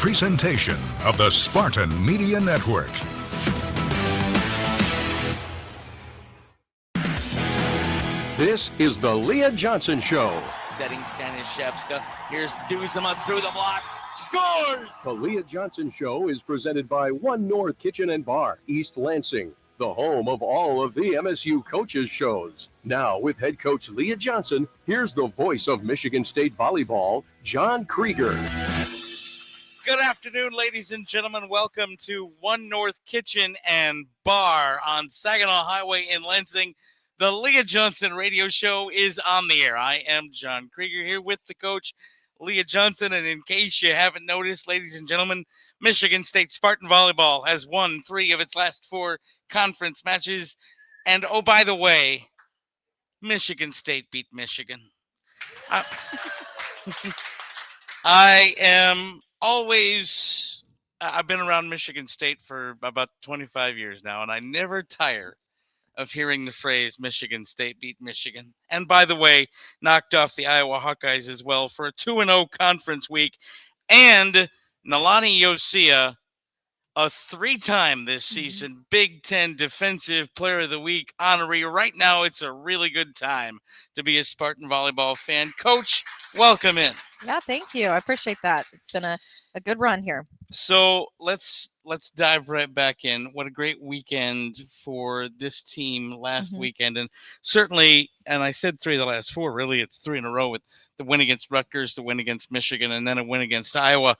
presentation of the Spartan Media Network. This is the Leah Johnson Show. Setting Stanishevska. Here's Duzema through the block. Scores! The Leah Johnson Show is presented by One North Kitchen and Bar, East Lansing, the home of all of the MSU coaches shows. Now, with head coach Leah Johnson, here's the voice of Michigan State volleyball, John Krieger. Good afternoon, ladies and gentlemen. Welcome to One North Kitchen and Bar on Saginaw Highway in Lansing. The Leah Johnson Radio Show is on the air. I am John Krieger here with the coach, Leah Johnson. And in case you haven't noticed, ladies and gentlemen, Michigan State Spartan Volleyball has won 3 of its last 4 conference matches. And, oh, by the way, Michigan State beat Michigan. I've been around Michigan State for about 25 years now, and I never tire of hearing the phrase Michigan State beat Michigan. And by the way, knocked off the Iowa Hawkeyes as well for a 2-0 conference week. And Nalani Yosia, a 3-time this season Big Ten Defensive Player of the Week honoree. Right now, it's a really good time to be a Spartan volleyball fan. Coach, welcome in. Yeah, thank you. I appreciate that. It's been a good run here. So let's dive right back in. What a great weekend for this team last weekend. And certainly, and I said 3 of the last 4, really it's 3 in a row with the win against Rutgers, the win against Michigan, and then a win against Iowa.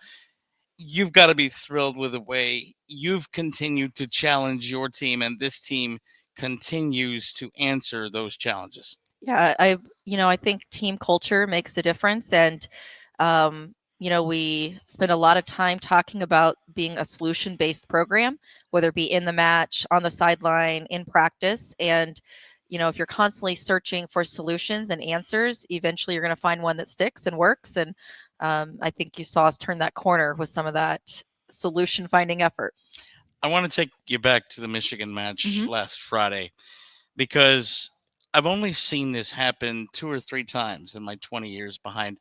You've got to be thrilled with the way you've continued to challenge your team, and this team continues to answer those challenges. Yeah, I think team culture makes a difference. And, we spend a lot of time talking about being a solution-based program, whether it be in the match, on the sideline, in practice. And, if you're constantly searching for solutions and answers, eventually you're going to find one that sticks and works. And I think you saw us turn that corner with some of that solution-finding effort. I want to take you back to the Michigan match last Friday, because I've only seen this happen 2 or 3 times in my 20 years behind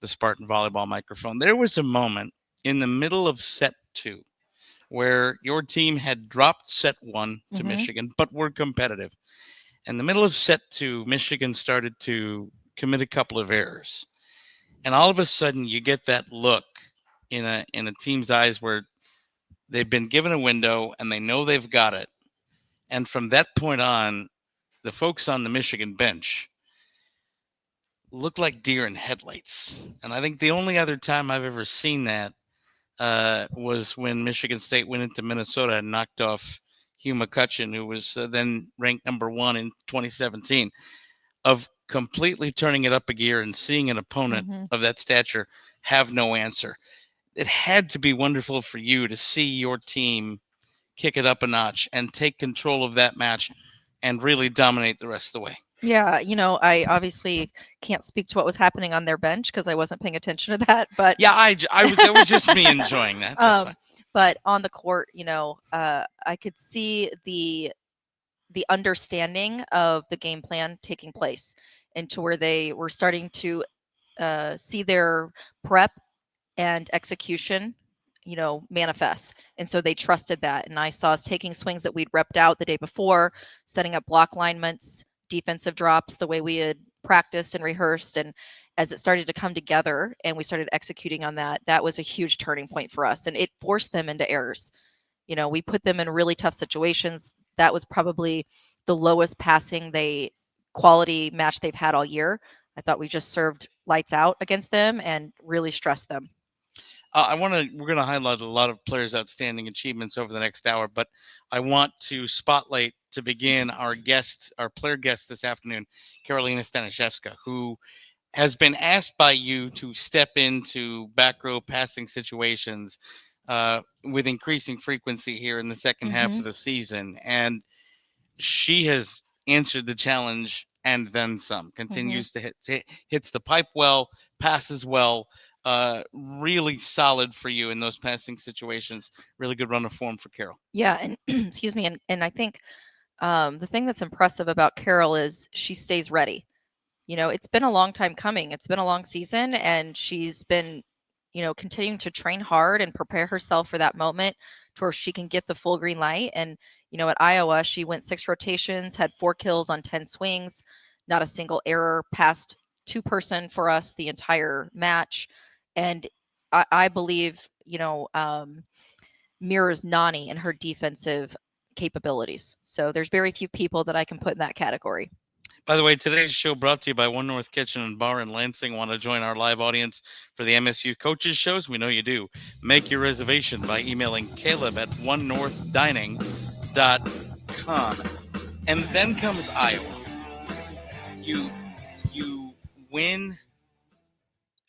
the Spartan volleyball microphone. There was a moment in the middle of set 2 where your team had dropped set 1 to Michigan, but were competitive. In the middle of set 2, Michigan started to commit a couple of errors. And all of a sudden you get that look in a team's eyes where they've been given a window and they know they've got it. And from that point on, the folks on the Michigan bench looked like deer in headlights. And I think the only other time I've ever seen that was when Michigan State went into Minnesota and knocked off Hugh McCutcheon, who was then ranked number 1 in 2017, of completely turning it up a gear and seeing an opponent of that stature have no answer. It had to be wonderful for you to see your team kick it up a notch and take control of that match and really dominate the rest of the way. Yeah, I obviously can't speak to what was happening on their bench because I wasn't paying attention to that. But yeah, that was just me enjoying that. That's fine. But on the court, I could see the understanding of the game plan taking place, and to where they were starting to see their prep and execution, manifest. And so they trusted that. And I saw us taking swings that we'd repped out the day before, setting up block alignments, defensive drops, the way we had practiced and rehearsed. And as it started to come together and we started executing on that, that was a huge turning point for us. And it forced them into errors. We put them in really tough situations. That was probably the lowest passing quality match they've had all year. I thought we just served lights out against them and really stressed them. We're going to highlight a lot of players' outstanding achievements over the next hour, but I want to spotlight, to begin, our player guest this afternoon, Karolina Stanishevska, who has been asked by you to step into back row passing situations with increasing frequency here in the second half of the season. And she has answered the challenge and then some, continues to hits the pipe well, passes well. Really solid for you in those passing situations. Really good run of form for Carol. Yeah, and excuse me, and I think the thing that's impressive about Carol is she stays ready. It's been a long time coming. It's been a long season, and she's been continuing to train hard and prepare herself for that moment to where she can get the full green light. And, at Iowa, she went 6 rotations, had 4 kills on 10 swings, not a single error, passed 2-person for us the entire match. And I believe, mirrors Nani and her defensive capabilities. So there's very few people that I can put in that category. By the way, today's show brought to you by One North Kitchen and Bar in Lansing. Want to join our live audience for the MSU Coaches Shows? We know you do. Make your reservation by emailing Caleb at onenorthdining.com. And then comes Iowa. You win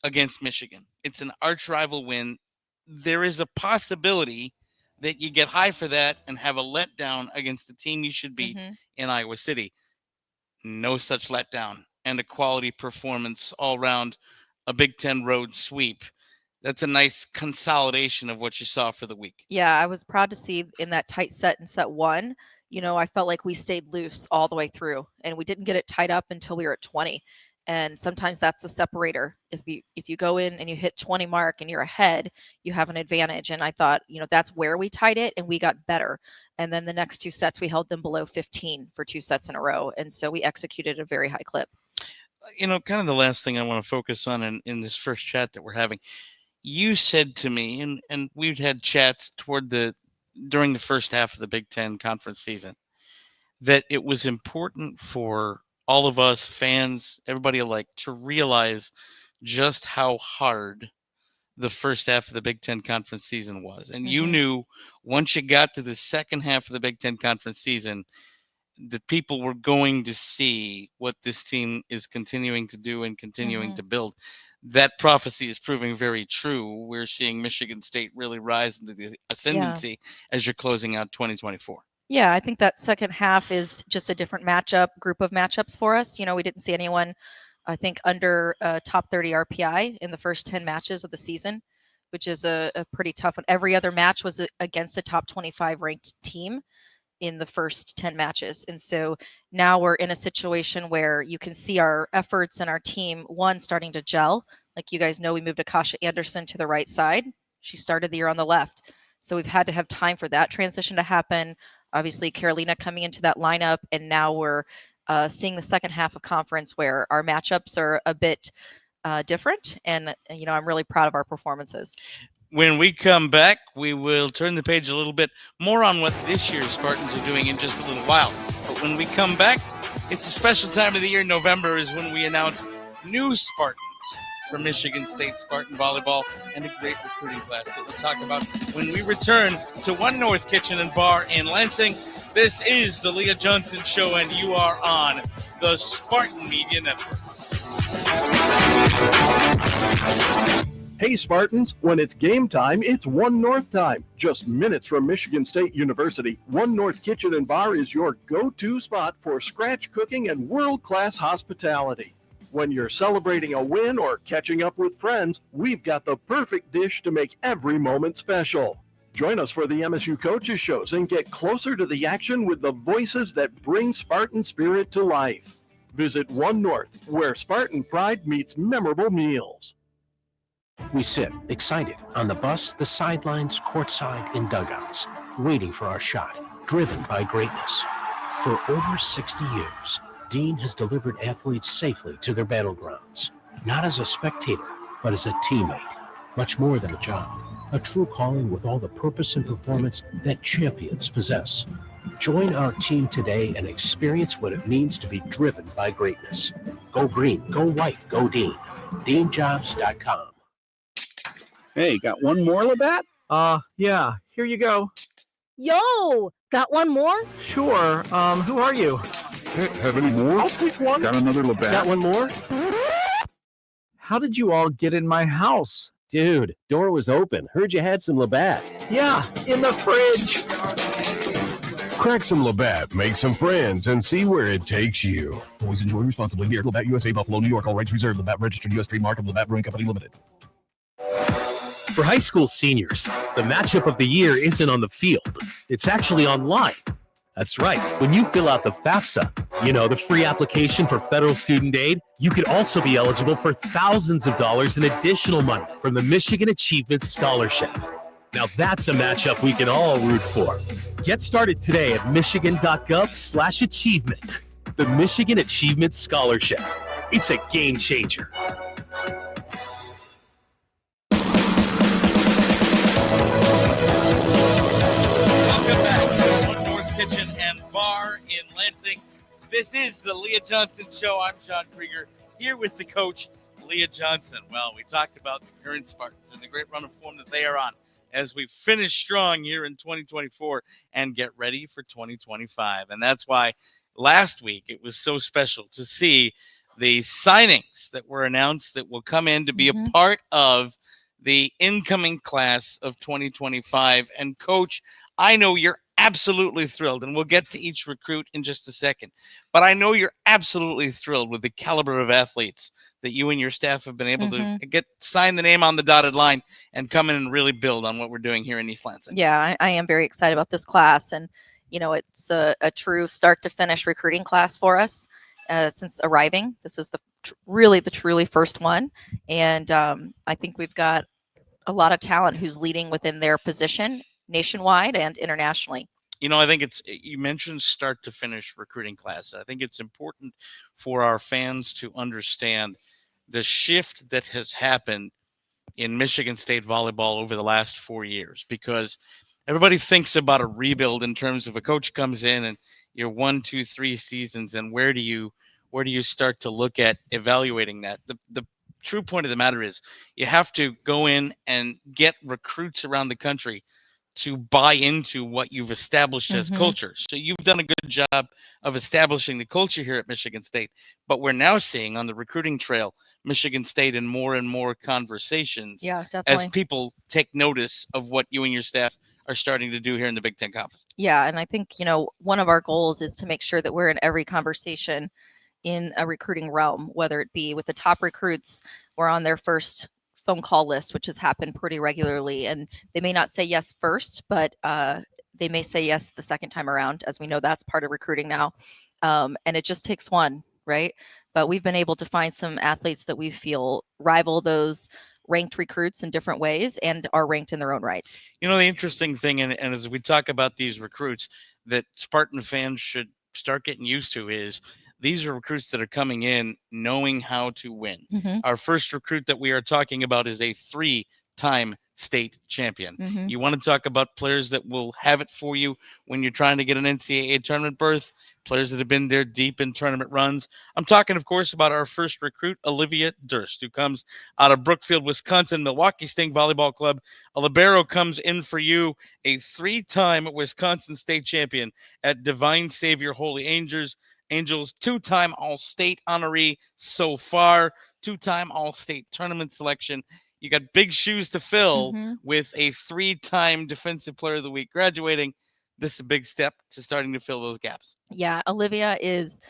against Michigan. It's an arch rival win. There is a possibility that you get high for that and have a letdown against the team you should beat in Iowa City. No such letdown and a quality performance all around, a Big Ten road sweep. That's a nice consolidation of what you saw for the week. Yeah, I was proud to see in that tight set in set 1, I felt like we stayed loose all the way through and we didn't get it tied up until we were at 20. And sometimes that's the separator. If you go in and you hit 20 mark and you're ahead, you have an advantage. And I thought, that's where we tied it and we got better. And then the next 2 sets, we held them below 15 for 2 sets in a row. And so we executed a very high clip. Kind of the last thing I want to focus on in this first chat that we're having, you said to me, and we'd had chats during the first half of the Big Ten conference season, that it was important for all of us fans, everybody alike, to realize just how hard the first half of the Big Ten conference season was. And you knew once you got to the second half of the Big Ten conference season that people were going to see what this team is continuing to do and continuing to build. That prophecy is proving very true. We're seeing Michigan State really rise into the ascendancy as you're closing out 2024. Yeah, I think that second half is just a different group of matchups for us. We didn't see anyone, I think, under top 30 RPI in the first 10 matches of the season, which is a pretty tough one. Every other match was against a top 25 ranked team in the first 10 matches. And so now we're in a situation where you can see our efforts and our team, starting to gel. Like you guys know, we moved Akasha Anderson to the right side. She started the year on the left. So we've had to have time for that transition to happen. Obviously, Carolina coming into that lineup, and now we're seeing the second half of conference where our matchups are a bit different, and I'm really proud of our performances. When we come back, we will turn the page a little bit more on what this year's Spartans are doing in just a little while. But when we come back, it's a special time of the year. November is when we announce new Spartans for Michigan State Spartan Volleyball and a great recruiting class that we'll talk about when we return to One North Kitchen and Bar in Lansing. This is the Leah Johnson Show, and you are on the Spartan Media Network. Hey Spartans, when it's game time, it's One North time. Just minutes from Michigan State University, One North Kitchen and Bar is your go-to spot for scratch cooking and world-class hospitality. When you're celebrating a win or catching up with friends, we've got the perfect dish to make every moment special. Join us for the MSU Coaches Shows and get closer to the action with the voices that bring Spartan spirit to life. Visit One North, where Spartan pride meets memorable meals. We sit, excited, on the bus, the sidelines, courtside, in dugouts, waiting for our shot, driven by greatness. For over 60 years, Dean has delivered athletes safely to their battlegrounds, not as a spectator, but as a teammate. Much more than a job, a true calling with all the purpose and performance that champions possess. Join our team today and experience what it means to be driven by greatness. Go green, go white, go Dean. DeanJobs.com. Hey, got one more, Labatt? Yeah, here you go. Yo, got one more? Sure, who are you? Hey, have any more? I'll take one. Got another Labatt. Got one more? How did you all get in my house? Dude, door was open. Heard you had some Labatt. Yeah, in the fridge. Crack some Labatt, make some friends, and see where it takes you. Always enjoy responsibly. Beer, Labatt USA, Buffalo, New York. All rights reserved. Labatt registered U.S. trademark of Labatt Brewing Company Limited. For high school seniors, the matchup of the year isn't on the field. It's actually online. That's right. When you fill out the FAFSA, the free application for federal student aid, you could also be eligible for thousands of dollars in additional money from the Michigan Achievement Scholarship. Now that's a matchup we can all root for. Get started today at michigan.gov/achievement. The Michigan Achievement Scholarship. It's a game changer. Welcome back to One North Kitchen and Bar in Lansing. This is the Leah Johnson Show. I'm John Krieger, here with the coach, Leah Johnson. Well, we talked about the current Spartans and the great run of form that they are on as we finish strong here in 2024 and get ready for 2025. And that's why last week it was so special to see the signings that were announced that will come in to be a part of the incoming class of 2025. And Coach, I know you're absolutely thrilled, and we'll get to each recruit in just a second, but I know you're absolutely thrilled with the caliber of athletes that you and your staff have been able to sign the name on the dotted line and come in and really build on what we're doing here in East Lansing. Yeah, I am very excited about this class, and it's a true start to finish recruiting class for us since arriving. This is the truly first one, and I think we've got a lot of talent who's leading within their position nationwide and internationally. I think you mentioned start to finish recruiting class. I think it's important for our fans to understand the shift that has happened in Michigan State volleyball over the last 4 years, because everybody thinks about a rebuild in terms of a coach comes in and you're 1, 2, 3 seasons, and where do you start to look at evaluating that? The true point of the matter is you have to go in and get recruits around the country to buy into what you've established as culture. So you've done a good job of establishing the culture here at Michigan State, but we're now seeing on the recruiting trail Michigan State in more and more conversations as people take notice of what you and your staff are starting to do here in the Big Ten Conference. Yeah, and I think, one of our goals is to make sure that we're in every conversation in a recruiting realm, whether it be with the top recruits or on their first phone call list, which has happened pretty regularly. And they may not say yes first, but they may say yes the second time around, as we know that's part of recruiting now. And it just takes one, right? But we've been able to find some athletes that we feel rival those ranked recruits in different ways and are ranked in their own rights. The interesting thing, and as we talk about these recruits, that Spartan fans should start getting used to is these are recruits that are coming in knowing how to win. Our first recruit that we are talking about is a 3-time state champion. You want to talk about players that will have it for you when you're trying to get an NCAA tournament berth, players that have been there deep in tournament runs. I'm talking, of course, about our first recruit, Olivia Durst, who comes out of Brookfield, Wisconsin, Milwaukee Sting Volleyball Club. A libero comes in for you, a 3-time Wisconsin state champion at Divine Savior Holy Angels, 2-time All-State honoree so far, 2-time All-State tournament selection. You got big shoes to fill with a 3-time Defensive Player of the Week graduating. This is a big step to starting to fill those gaps. Yeah, Olivia is,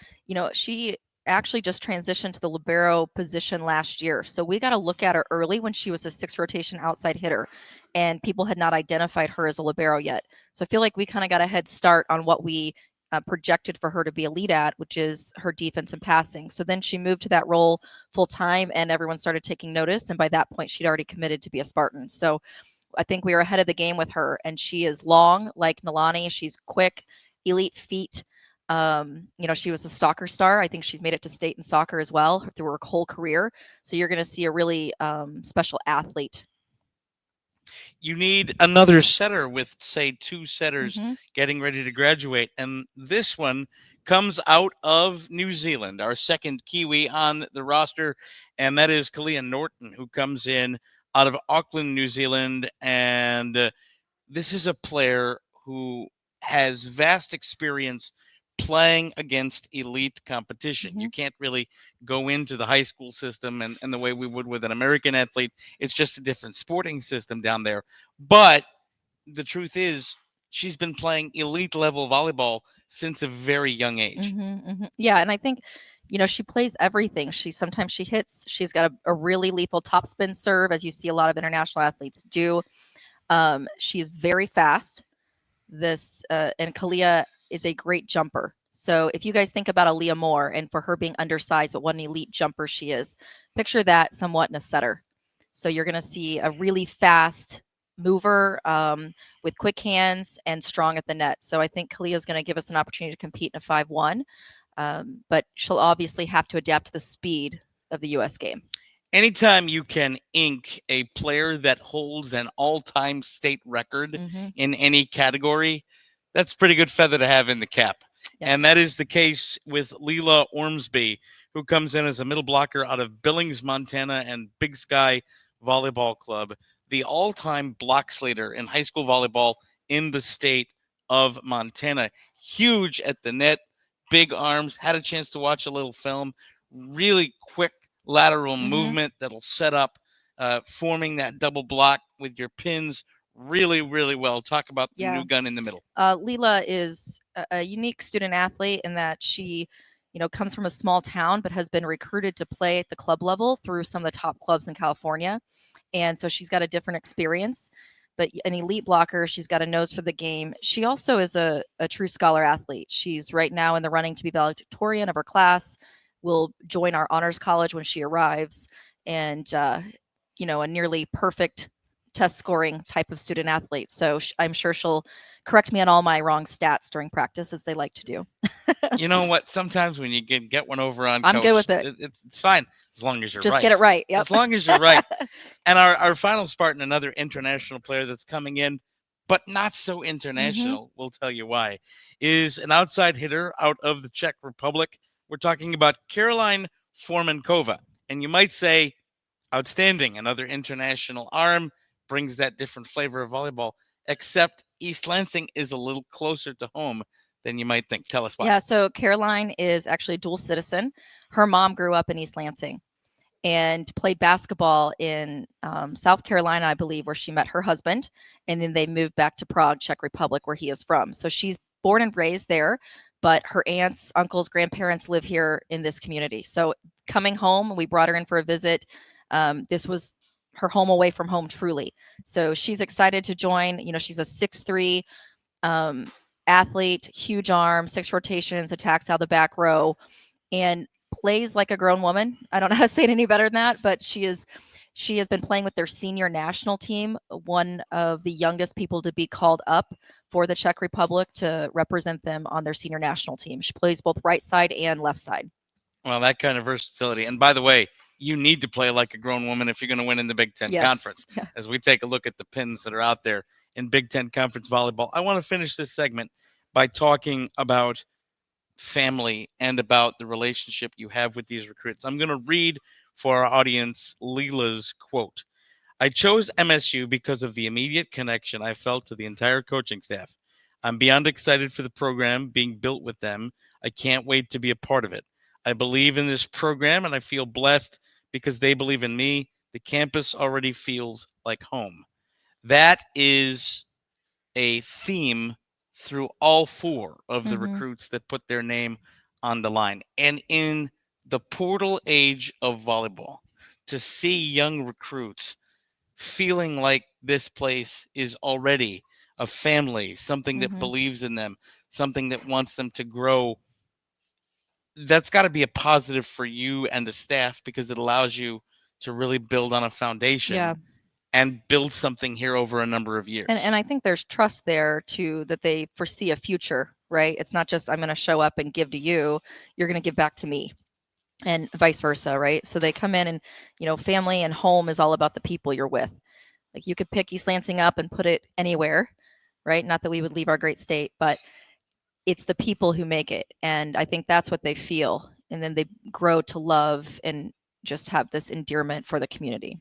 she actually just transitioned to the libero position last year. So we got to look at her early when she was a 6th rotation outside hitter, and people had not identified her as a libero yet. So I feel like we kind of got a head start on what we projected for her to be elite at, which is her defense and passing. So then she moved to that role full time, and everyone started taking notice. And by that point, she'd already committed to be a Spartan. So I think we were ahead of the game with her, and she is long like Nalani. She's quick, elite feet. She was a soccer star. I think she's made it to state in soccer as well through her whole career. So you're going to see a really special athlete. You need another setter with, say, 2 setters getting ready to graduate. And this one comes out of New Zealand, our second Kiwi on the roster, and that is Kalia Norton, who comes in out of Auckland, New Zealand. And this is a player who has vast experience playing against elite competition. You can't really go into the high school system and the way we would with an American athlete. It's just a different sporting system down there. But the truth is, she's been playing elite level volleyball since a very young age. Yeah, and I think, she plays everything. Sometimes she hits. She's got a really lethal topspin serve, as you see a lot of international athletes do. She's very fast. And Kalia is a great jumper. So if you guys think about a Leah Moore, and for her being undersized, but what an elite jumper she is, picture that somewhat in a setter. So you're going to see a really fast mover with quick hands and strong at the net. So I think Kalia is going to give us an opportunity to compete in a 5-1, but she'll obviously have to adapt to the speed of the U.S. game. Anytime you can ink a player that holds an all-time state record in any category, that's a pretty good feather to have in the cap. Yeah. And that is the case with Leela Ormsby, who comes in as a middle blocker out of Billings, Montana, and Big Sky Volleyball Club, the all-time block slater in high school volleyball in the state of Montana. Huge at the net, big arms, had a chance to watch a little film, really quick lateral movement that'll set up forming that double block with your pins really, really well. Talk about the new gun in the middle. Leela is a unique student athlete in that she, comes from a small town, but has been recruited to play at the club level through some of the top clubs in California. And so she's got a different experience, but an elite blocker. She's got a nose for the game. She also is a true scholar athlete. She's right now in the running to be valedictorian of her class, will join our honors college when she arrives, and, a nearly perfect test scoring type of student athlete. So I'm sure she'll correct me on all my wrong stats during practice, as they like to do. You know what? Sometimes when you get one over on I'm Coach, good with it. It's fine as long as you're Just right. get it right. Yep. As long as you're right. And our final Spartan, another international player that's coming in, but not so international, we'll tell you why, is an outside hitter out of the Czech Republic. We're talking about Caroline Formankova. And you might say, outstanding, another international arm, brings that different flavor of volleyball, except East Lansing is a little closer to home than you might think. Tell us why. Yeah, so Caroline is actually a dual citizen. Her mom grew up in East Lansing and played basketball in South Carolina, I believe, where she met her husband. And then they moved back to Prague, Czech Republic, where he is from. So she's born and raised there, but her aunts, uncles, grandparents live here in this community. So coming home, we brought her in for a visit. This was her home away from home, truly. So she's excited to join. She's a 6'3" athlete, huge arm, 6 rotations, attacks out of the back row, and plays like a grown woman. I don't know how to say it any better than that, but she has been playing with their senior national team, one of the youngest people to be called up for the Czech Republic to represent them on their senior national team. She plays both right side and left side. Well, that kind of versatility. And by the way, you need to play like a grown woman if you're going to win in the Big Ten Conference. Yeah. As we take a look at the pins that are out there in Big Ten Conference volleyball, I want to finish this segment by talking about family and about the relationship you have with these recruits. I'm going to read for our audience Leela's quote. I chose MSU because of the immediate connection I felt to the entire coaching staff. I'm beyond excited for the program being built with them. I can't wait to be a part of it. I believe in this program, and I feel blessed because they believe in me. The campus already feels like home. That is a theme through all 4 of the recruits that put their name on the line. And in the portal age of volleyball, to see young recruits feeling like this place is already a family, something that believes in them, something that wants them to grow, that's got to be a positive for you and the staff, because it allows you to really build on a foundation and build something here over a number of years. And I think there's trust there too, that they foresee a future, right? It's not just, I'm going to show up and give to you, you're going to give back to me, and vice versa, right? So they come in and, family and home is all about the people you're with. Like, you could pick East Lansing up and put it anywhere, right? Not that we would leave our great state, but it's the people who make it. And I think that's what they feel. And then they grow to love and just have this endearment for the community.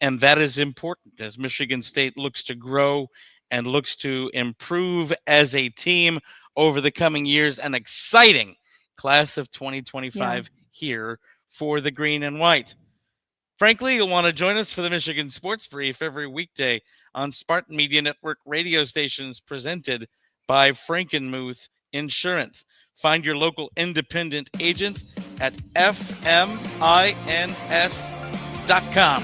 And that is important as Michigan State looks to grow and looks to improve as a team over the coming years. An exciting class of 2025 here for the green and white. Frankly, you'll want to join us for the Michigan Sports Brief every weekday on Spartan Media Network radio stations, presented by Frankenmuth Insurance. Find your local independent agent at FMINS.com.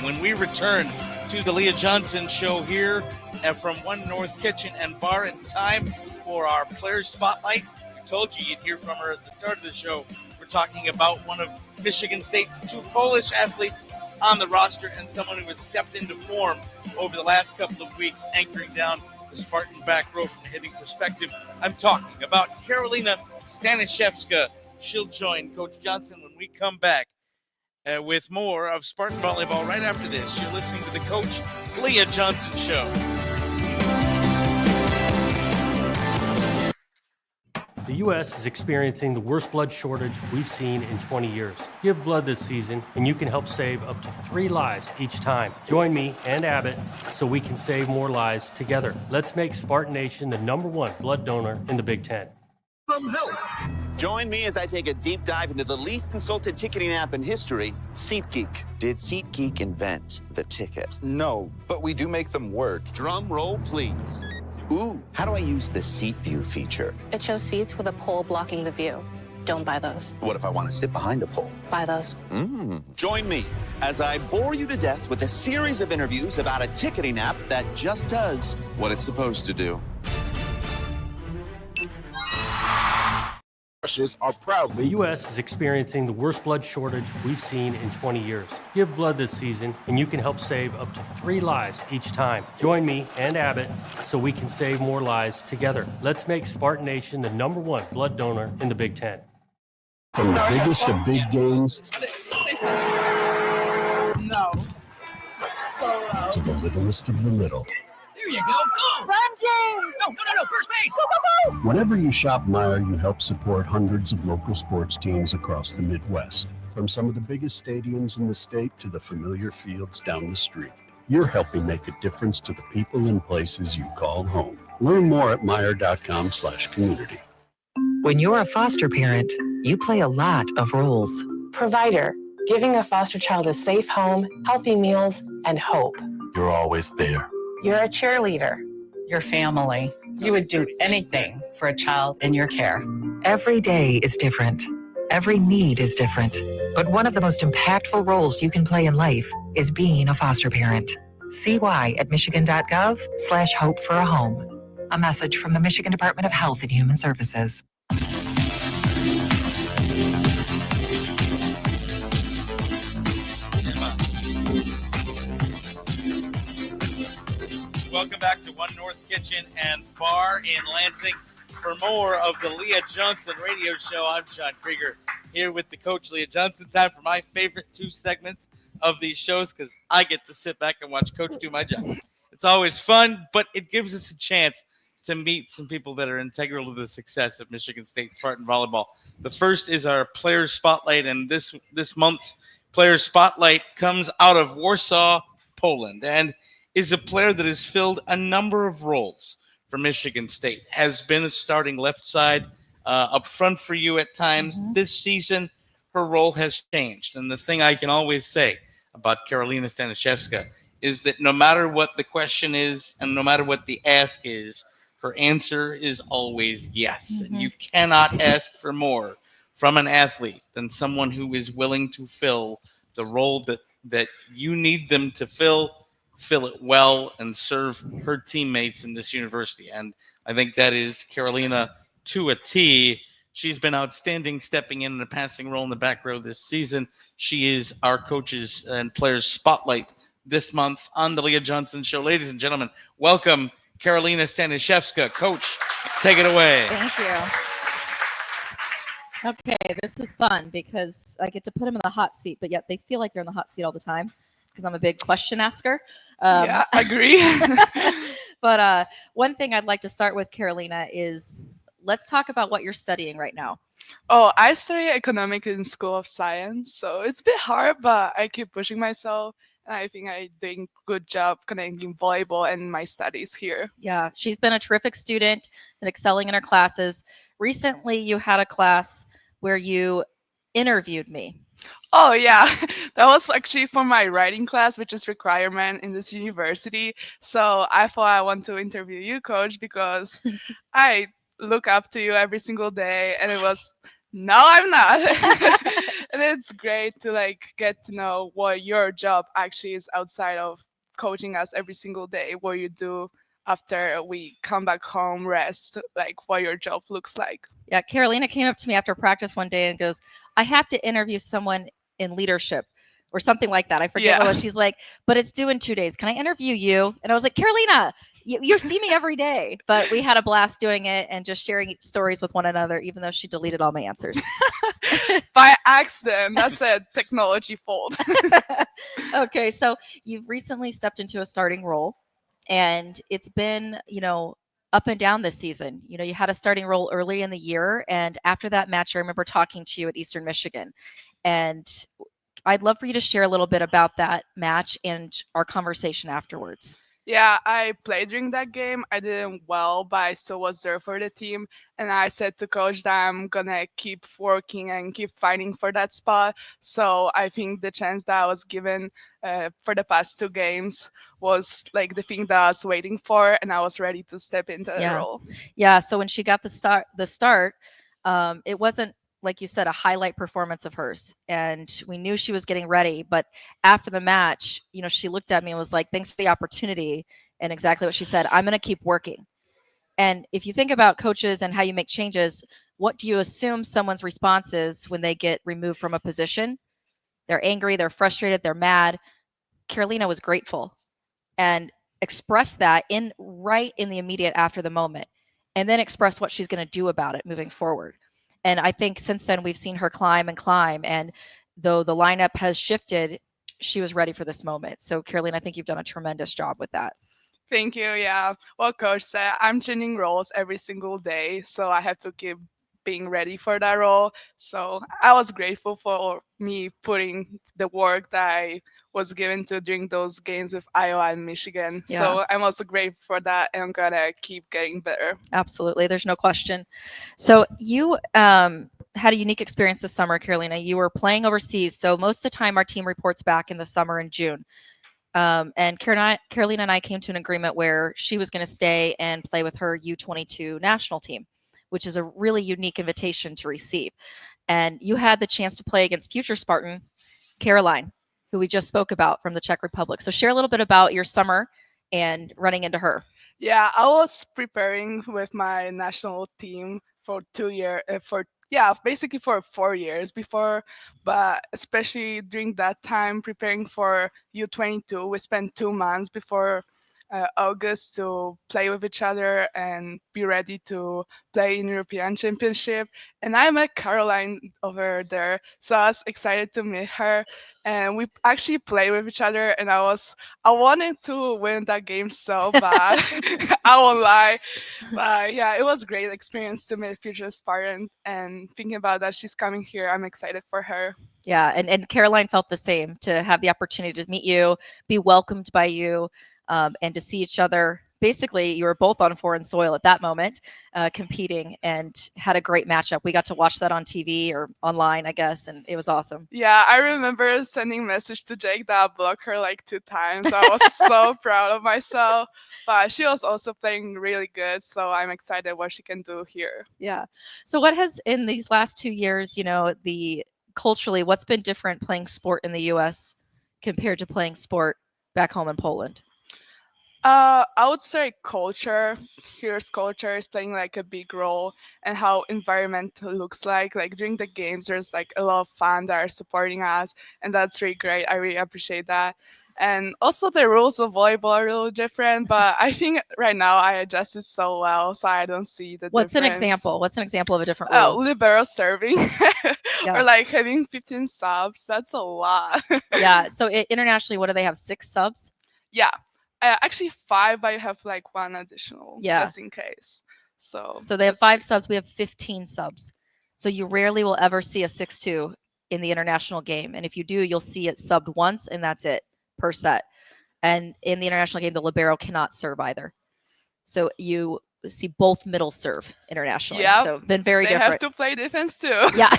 When we return to the Leah Johnson Show here And from One North Kitchen and Bar, it's time for our Players Spotlight. We told you you'd hear from her at the start of the show. We're talking about one of Michigan State's 2 Polish athletes on the roster and someone who has stepped into form over the last couple of weeks, anchoring down the Spartan back row from a hitting perspective. I'm talking about Karolina Staniszewska. She'll join Coach Johnson when we come back with more of Spartan Volleyball right after this. You're listening to the Coach Leah Johnson Show. The U.S. is experiencing the worst blood shortage we've seen in 20 years. Give blood this season, and you can help save up to 3 lives each time. Join me and Abbott so we can save more lives together. Let's make Spartan Nation the #1 blood donor in the Big Ten. From help. Join me as I take a deep dive into the least insulted ticketing app in history, SeatGeek. Did SeatGeek invent the ticket? No, but we do make them work. Drum roll, please. Ooh, how do I use the seat view feature? It shows seats with a pole blocking the view. Don't buy those. What if I want to sit behind a pole? Buy those. Join me as I bore you to death with a series of interviews about a ticketing app that just does what it's supposed to do. Are proudly. The U.S. is experiencing the worst blood shortage we've seen in 20 years. Give blood this season, and you can help save up to 3 lives each time. Join me and Abbott so we can save more lives together. Let's make Spartan Nation the #1 blood donor in the Big Ten. From the biggest of big games No. So loud. to the littlest of the little. There you go. Go! Run, James! No. First base! Go! Whenever you shop Meijer, you help support hundreds of local sports teams across the Midwest. From some of the biggest stadiums in the state to the familiar fields down the street. You're helping make a difference to the people and places you call home. Learn more at Meijer.com/community. When you're a foster parent, you play a lot of roles. Provider, giving a foster child a safe home, healthy meals, and hope. You're always there. You're a cheerleader. Your family. You would do anything for a child in your care. Every day is different. Every need is different. But one of the most impactful roles you can play in life is being a foster parent. See why at michigan.gov/hope for a home. A message from the Michigan Department of Health and Human Services. Welcome back to One North Kitchen and Bar in Lansing for more of the Leah Johnson Radio Show. I'm John Krieger here with the Coach Leah Johnson. Time for my favorite 2 segments of these shows because I get to sit back and watch Coach do my job. It's always fun, but it gives us a chance to meet some people that are integral to the success of Michigan State Spartan Volleyball. The first is our Players Spotlight, and this month's Players Spotlight comes out of Warsaw, Poland, and is a player that has filled a number of roles for Michigan State, has been a starting left side up front for you at times. This season, her role has changed. And the thing I can always say about Karolina Staniszewska is that no matter what the question is and no matter what the ask is, her answer is always yes. And you cannot ask for more from an athlete than someone who is willing to fill the role that you need them to fill it well, and serve her teammates in this university. And I think that is Karolina to a T. She's been outstanding stepping in a passing role in the back row this season. She is our coaches and players spotlight this month on the Leah Johnson Show. Ladies and gentlemen, welcome Karolina Staniszewska. Coach, take it away. Thank you. Okay, this is fun because I get to put them in the hot seat, but yet they feel like they're in the hot seat all the time because I'm a big question asker. Yeah, agree. But one thing I'd like to start with, Karolina, is let's talk about what you're studying right now. Oh, I study economics in School of Science, so it's a bit hard, but I keep pushing myself, and I think I'm doing a good job connecting volleyball and my studies here. Yeah, she's been a terrific student and excelling in her classes. Recently, you had a class where you interviewed me. Oh, yeah. That was actually for my writing class, which is requirement in this university. So I thought I want to interview you, Coach, because I look up to you every single day. And it was, no, I'm not. And it's great to get to know what your job actually is outside of coaching us every single day, what you do after we come back home, rest, like what your job looks like. Yeah, Carolina came up to me after practice one day and goes, I have to interview someone in leadership or something like that. I forget what it was. She's like, but it's due in 2 days. Can I interview you? And I was like, Carolina, you see me every day. But we had a blast doing it and just sharing stories with one another, even though she deleted all my answers. By accident. That's a technology fault. Okay, so you've recently stepped into a starting role, and it's been, up and down this season. You had a starting role early in the year, and after that match, I remember talking to you at Eastern Michigan, and I'd love for you to share a little bit about that match and our conversation afterwards. Yeah, I played during that game. I didn't well, but I still was there for the team. And I said to coach that I'm going to keep working and keep fighting for that spot. So I think the chance that I was given for the past 2 games was like the thing that I was waiting for. And I was ready to step into the role. Yeah, so when she got the start, it wasn't, like you said, a highlight performance of hers. And we knew she was getting ready. But after the match, she looked at me and was like, thanks for the opportunity. And exactly what she said, I'm going to keep working. And if you think about coaches and how you make changes, what do you assume someone's response is when they get removed from a position? They're angry, they're frustrated, they're mad. Carolina was grateful and expressed that right in the immediate after the moment, and then express what she's going to do about it moving forward. And I think since then we've seen her climb. And though the lineup has shifted, she was ready for this moment. So Carolina, I think you've done a tremendous job with that. Thank you. Yeah. Well, coach said I'm changing roles every single day, so I have to keep being ready for that role. So I was grateful for me putting the work that I was given to during those games with Iowa and Michigan. Yeah. So I'm also grateful for that, and I'm gonna keep getting better. Absolutely, there's no question. So you had a unique experience this summer, Carolina. You were playing overseas, so most of the time our team reports back in the summer in June. And Carolina and I came to an agreement where she was going to stay and play with her U22 national team, which is a really unique invitation to receive. And you had the chance to play against future Spartan Caroline, who we just spoke about from the Czech Republic. So share a little bit about your summer and running into her. Yeah, I was preparing with my national team for 2 years, basically for 4 years before, but especially during that time preparing for U22, we spent 2 months before August to play with each other and be ready to play in European Championship. And I met Caroline over there, so I was excited to meet her. And we actually played with each other, and I wanted to win that game so bad. I won't lie. But yeah, it was a great experience to meet future Spartan, and thinking about that she's coming here, I'm excited for her. Yeah, and Caroline felt the same, to have the opportunity to meet you, be welcomed by you, and to see each other. Basically, you were both on foreign soil at that moment, competing, and had a great matchup. We got to watch that on TV or online, I guess, and it was awesome. Yeah, I remember sending a message to Jake that I blocked her like 2 times. I was so proud of myself, but she was also playing really good, so I'm excited what she can do here. Yeah. So what has, in these last 2 years, culturally, what's been different playing sport in the U.S. compared to playing sport back home in Poland? I would say culture. Here's culture is playing like a big role, and how environment looks like. Like during the games, there's like a lot of fans that are supporting us, and that's really great. I really appreciate that. And also the rules of volleyball are a little different, but I think right now I adjusted so well, so I don't see the What's difference. an example? What's an example of a different rule? Oh, libero serving. Or like having 15 subs. That's a lot. Yeah. So internationally, what do they have? 6 subs? Yeah. Actually 5, but you have like 1 additional just in case. So they have 5 subs. We have 15 subs. So you rarely will ever see a 6-2 in the international game. And if you do, you'll see it subbed once, and that's it per set. And in the international game, the libero cannot serve either. So you see both middle serve internationally. Yeah, so been very different. They have to play defense too. Yeah.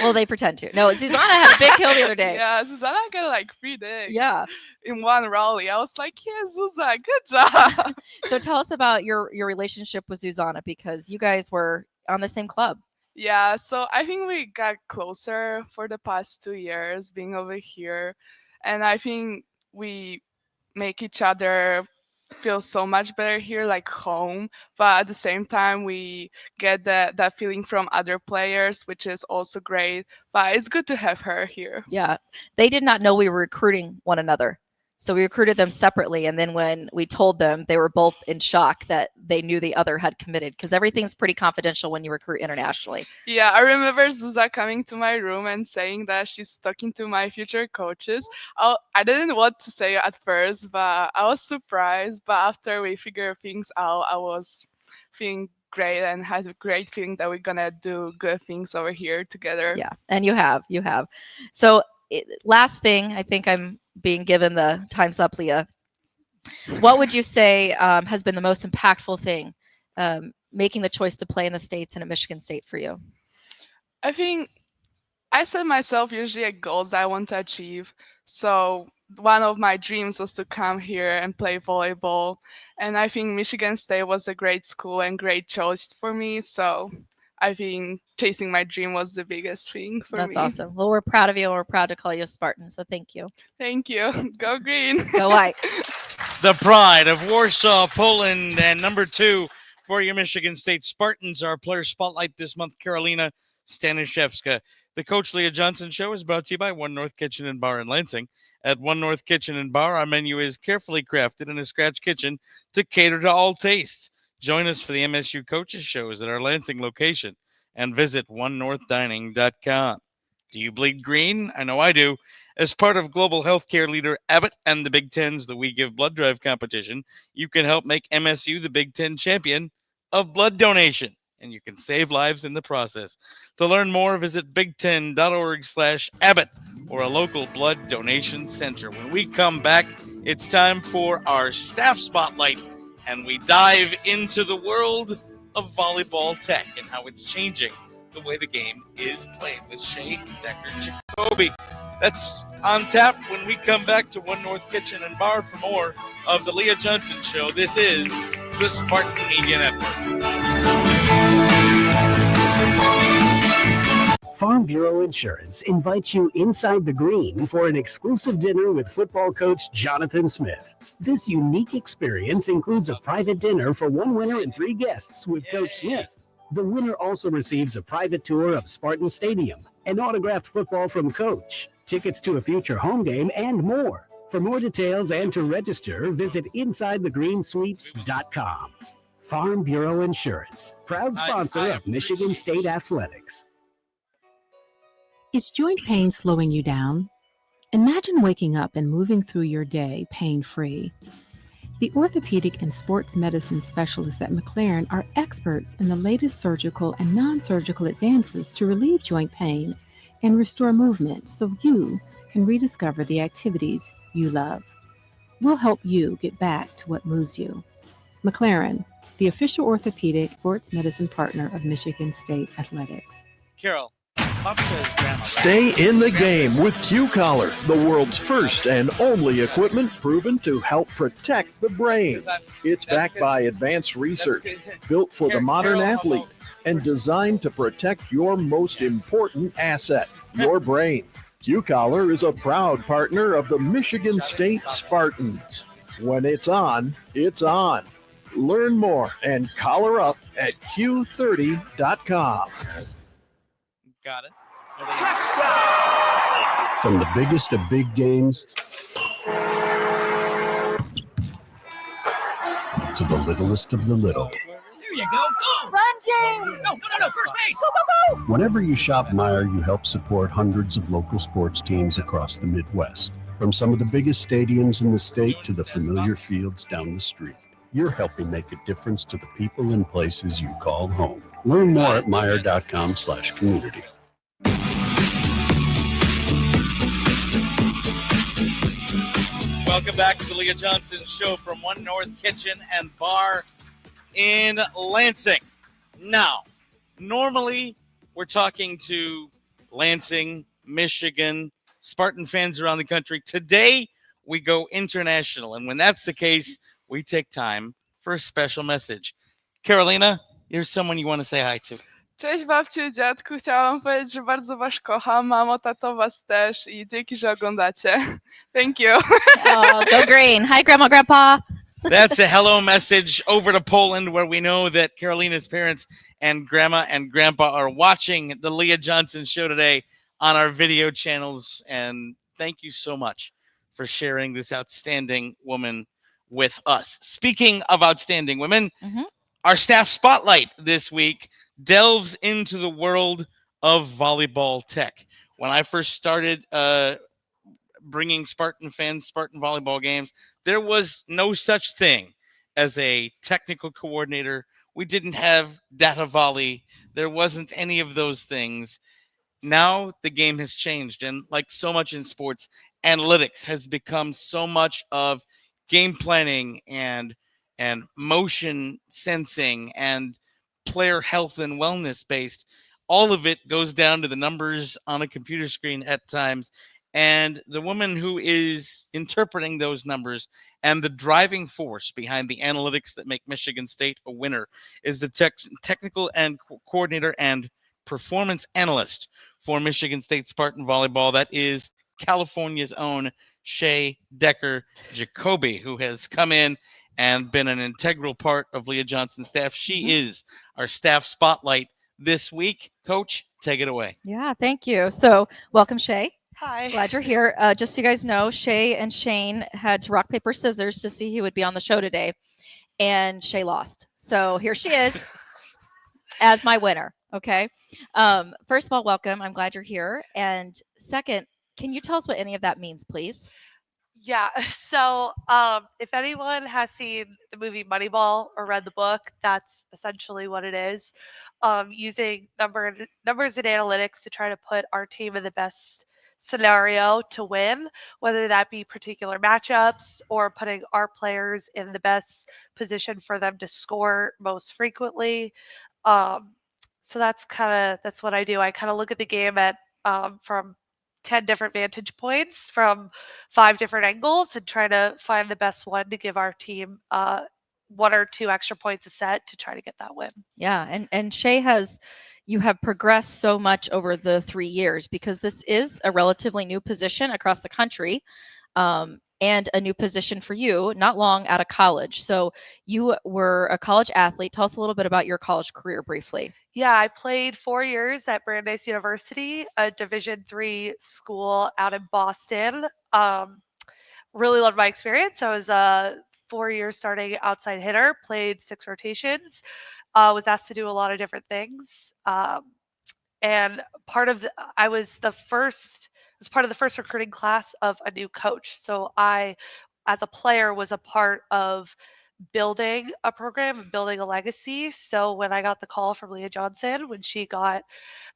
Well, they pretend to. No, Susanna had a big kill the other day. Yeah, Susanna got like 3 digs. Yeah. In 1 rally. I was like, yeah, Susanna, good job. So tell us about your relationship with Susanna, because you guys were on the same club. Yeah, so I think we got closer for the past 2 years being over here. And I think we make each other feel so much better here, like home. But at the same time, we get that feeling from other players, which is also great. But it's good to have her here. Yeah, they did not know we were recruiting one another. So we recruited them separately. And then when we told them, they were both in shock that they knew the other had committed, because everything's pretty confidential when you recruit internationally. Yeah, I remember Zuza coming to my room and saying that she's talking to my future coaches. I didn't want to say at first, but I was surprised. But after we figured things out, I was feeling great and had a great feeling that we're gonna do good things over here together. Yeah, and you have. So last thing, I think I'm being given the time's up, Leah. What would you say has been the most impactful thing making the choice to play in the States and at Michigan State for you? I think I set myself usually goals that I want to achieve. So one of my dreams was to come here and play volleyball. And I think Michigan State was a great school and great choice for me. So I think chasing my dream was the biggest thing for me. That's awesome. Well, we're proud of you. We're proud to call you a Spartan. So thank you. Thank you. Go green. Go white. The pride of Warsaw, Poland, and number 2 for your Michigan State Spartans. Our player spotlight this month, Karolina Staniszewska. The Coach Leah Johnson Show is brought to you by One North Kitchen and Bar in Lansing. At One North Kitchen and Bar, our menu is carefully crafted in a scratch kitchen to cater to all tastes. Join us for the MSU Coaches Shows at our Lansing location and visit onenorthdining.com. Do you bleed green? I know I do. As part of global healthcare leader Abbott and the Big Ten's The We Give Blood Drive competition, you can help make MSU the Big Ten champion of blood donation, and you can save lives in the process. To learn more, visit big10.org/Abbott or a local blood donation center. When we come back, it's time for our staff spotlight, and we dive into the world of volleyball tech and how it's changing the way the game is played with Shea Decker-Jacoby. That's on tap when we come back to One North Kitchen and Bar for more of the Leah Johnson Show. This is the Spartan Media Network. Farm Bureau Insurance invites you inside the green for an exclusive dinner with football coach Jonathan Smith. This unique experience includes a private dinner for one winner and 3 guests with Coach Smith. The winner also receives a private tour of Spartan Stadium, an autographed football from Coach, tickets to a future home game, and more. For more details and to register, visit InsideTheGreenSweeps.com. Farm Bureau Insurance, proud sponsor of Michigan State Athletics. Is joint pain slowing you down? Imagine waking up and moving through your day pain-free. The orthopedic and sports medicine specialists at McLaren are experts in the latest surgical and non-surgical advances to relieve joint pain and restore movement so you can rediscover the activities you love. We'll help you get back to what moves you. McLaren, the official orthopedic sports medicine partner of Michigan State Athletics. Carol, Pop says grandma. Stay in the game with Q-Collar, the world's first and only equipment proven to help protect the brain. It's backed by advanced research, built for the modern athlete, and designed to protect your most important asset, your brain. Q-Collar is a proud partner of the Michigan State Spartans. When it's on, it's on. Learn more and collar up at Q30.com. Got it. From the biggest of big games to the littlest of the little. There you go. Go! Run, James! No, first base! Go, go, go! Whenever you shop Meijer, you help support hundreds of local sports teams across the Midwest. From some of the biggest stadiums in the state to the familiar fields down the street. You're helping make a difference to the people and places you call home. Learn more at Meijer.com/community. Welcome back to the Leah Johnson Show from One North Kitchen and Bar in Lansing. Now, normally we're talking to Lansing, Michigan, Spartan fans around the country. Today, we go international, and when that's the case, we take time for a special message. Karolina, here's someone you want to say hi to. Cześć babciu, dziadku, chciałam powiedzieć, że bardzo was kocham, mamo, tato was też i dzięki, że oglądacie. Thank you. Oh, go green. Hi, Grandma, Grandpa. That's a hello message over to Poland, where we know that Carolina's parents and grandma and grandpa are watching the Leah Johnson Show today on our video channels. And thank you so much for sharing this outstanding woman with us. Speaking of outstanding women, our staff spotlight this week delves into the world of volleyball tech. When I first started bringing Spartan fans Spartan volleyball games, there was no such thing as a technical coordinator. We didn't have data volley. There wasn't any of those things. Now the game has changed, and like so much in sports, analytics has become so much of game planning and motion sensing and player health and wellness based. All of it goes down to the numbers on a computer screen at times. And the woman who is interpreting those numbers and the driving force behind the analytics that make Michigan State a winner is the technical and coordinator and performance analyst for Michigan State Spartan Volleyball. That is California's own Shay Decker Jacoby, who has come in and been an integral part of Leah Johnson's staff. She is our staff spotlight this week. Coach, take it away. Yeah, thank you. So welcome, Shay. Hi. Glad you're here. Just so you guys know, Shay and Shane had to rock, paper, scissors to see who would be on the show today. And Shay lost. So here she is as my winner. Okay. First of all, welcome. I'm glad you're here. And second, can you tell us what any of that means, please? Yeah. So if anyone has seen the movie Moneyball or read the book, that's essentially what it is. Using numbers and analytics to try to put our team in the best scenario to win, whether that be particular matchups or putting our players in the best position for them to score most frequently. So that's what I do. I kind of look at the game at from 10 different vantage points from 5 different angles and try to find the best one to give our team 1 or 2 extra points a set to try to get that win. Yeah, and Shay, you have progressed so much over the 3 years, because this is a relatively new position across the country, and a new position for you, not long out of college. So you were a college athlete. Tell us a little bit about your college career briefly. Yeah, I played 4 years at Brandeis University, a Division III school out in Boston. Really loved my experience. I was 4 years starting outside hitter, played 6 rotations, was asked to do a lot of different things. And I was part of the first recruiting class of a new coach. So I, as a player, was a part of building a program and building a legacy. So when I got the call from Leah Johnson, when she got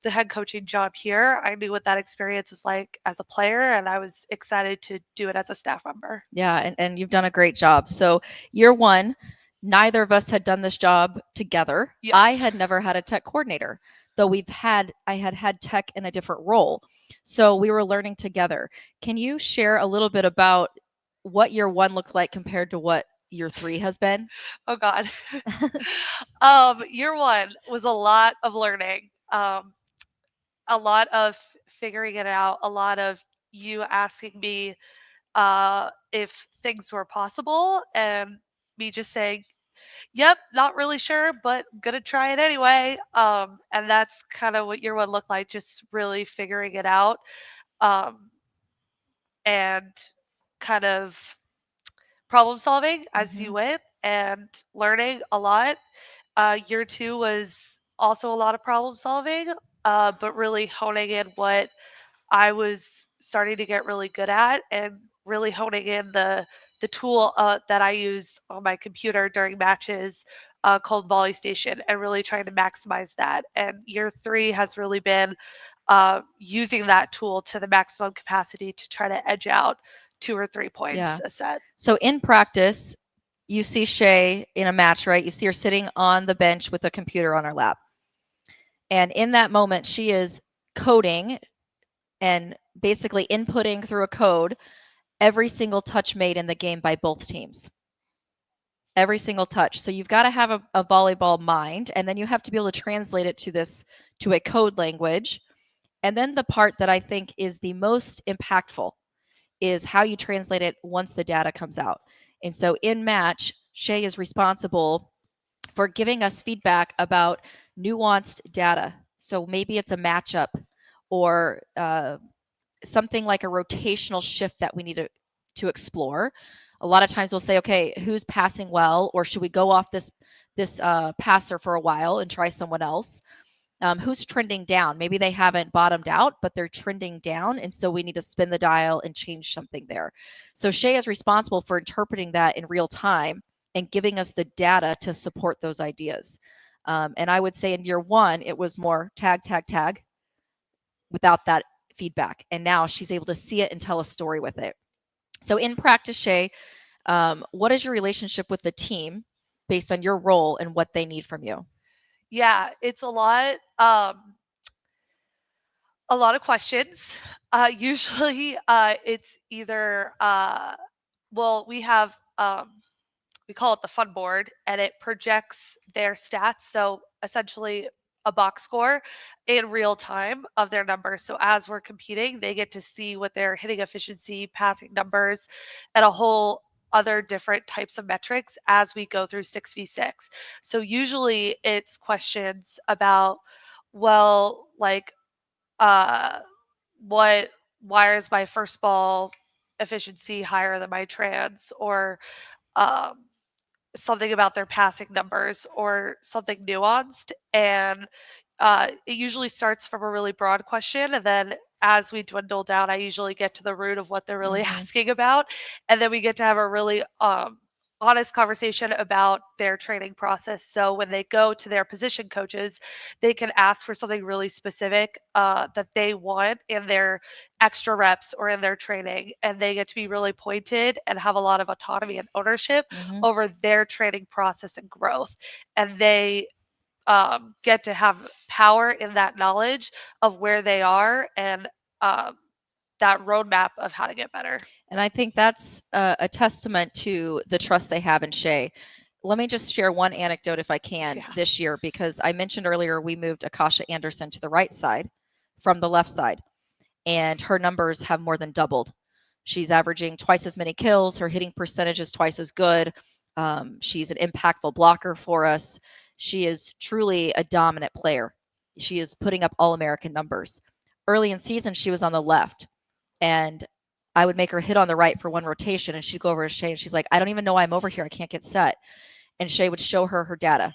the head coaching job here, I knew what that experience was like as a player, and I was excited to do it as a staff member. Yeah, and you've done a great job. So year 1, neither of us had done this job together. Yes. I had never had a tech coordinator, though I had tech in a different role. So we were learning together. Can you share a little bit about what year 1 looked like compared to what year 3 has been? Oh God. Year 1 was a lot of learning, a lot of figuring it out, a lot of you asking me if things were possible and me just saying, yep, not really sure, but gonna try it anyway. And that's kind of what year 1 looked like, just really figuring it out, and kind of problem solving as you went and learning a lot. Year 2 was also a lot of problem solving, but really honing in what I was starting to get really good at, and really honing in the tool that I use on my computer during matches, called Volley Station, and really trying to maximize that. And year 3 has really been using that tool to the maximum capacity to try to edge out 2 or 3 points a set. So in practice, you see Shay in a match, right? You see her sitting on the bench with a computer on her lap. And in that moment, she is coding and basically inputting through a code every single touch made in the game by both teams. Every single touch. So you've got to have a volleyball mind, and then you have to be able to translate it to a code language. And then the part that I think is the most impactful is how you translate it once the data comes out. And so in match, Shay is responsible for giving us feedback about nuanced data. So maybe it's a matchup or something like a rotational shift that we need to explore. A lot of times we'll say, okay, who's passing well, or should we go off this passer for a while and try someone else? Who's trending down? Maybe they haven't bottomed out, but they're trending down. And so we need to spin the dial and change something there. So Shay is responsible for interpreting that in real time and giving us the data to support those ideas. And I would say in year one, it was more tag, tag, tag without that feedback. And now she's able to see it and tell a story with it. So in practice, Shay, what is your relationship with the team based on your role and what they need from you? Yeah, it's a lot of questions. Usually it's either, we have, we call it the fun board, and it projects their stats. So essentially a box score in real time of their numbers. So as we're competing, they get to see what their hitting efficiency, passing numbers, and a whole other different types of metrics as we go through 6v6. So usually it's questions about, well, like, why is my first ball efficiency higher than my trans, or something about their passing numbers, or something nuanced. And it usually starts from a really broad question, and then as we dwindle down, I usually get to the root of what they're really asking about, and then we get to have a really honest conversation about their training process. So when they go to their position coaches, they can ask for something really specific that they want in their extra reps or in their training, and they get to be really pointed and have a lot of autonomy and ownership over their training process and growth. And they get to have power in that knowledge of where they are and that roadmap of how to get better. And I think that's a testament to the trust they have in Shay. Let me just share one anecdote if I can this year, because I mentioned earlier we moved Akasha Anderson to the right side from the left side, and her numbers have more than doubled. She's averaging twice as many kills. Her hitting percentage is twice as good. She's an impactful blocker for us. She is truly a dominant player. She is putting up All-American numbers. Early in season, she was on the left, and I would make her hit on the right for one rotation, and she'd go over to Shay, and she's like, I don't even know why I'm over here. I can't get set. And Shay would show her her data.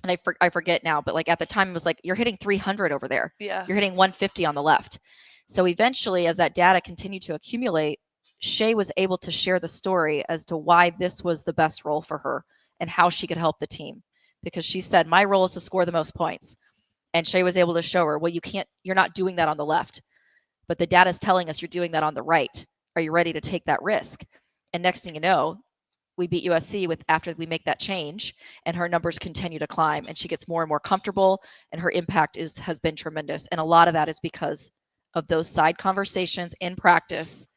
And I forget now, but like at the time, it was like, you're hitting 300 over there. Yeah. You're hitting 150 on the left. So eventually, as that data continued to accumulate, Shay was able to share the story as to why this was the best role for her and how she could help the team. Because she said, my role is to score the most points. And Shay was able to show her, well, you're not doing that on the left, but the data is telling us you're doing that on the right. Are you ready to take that risk? And next thing you know, we beat USC after we make that change, and her numbers continue to climb, and she gets more and more comfortable, and her impact has been tremendous. And a lot of that is because of those side conversations in practice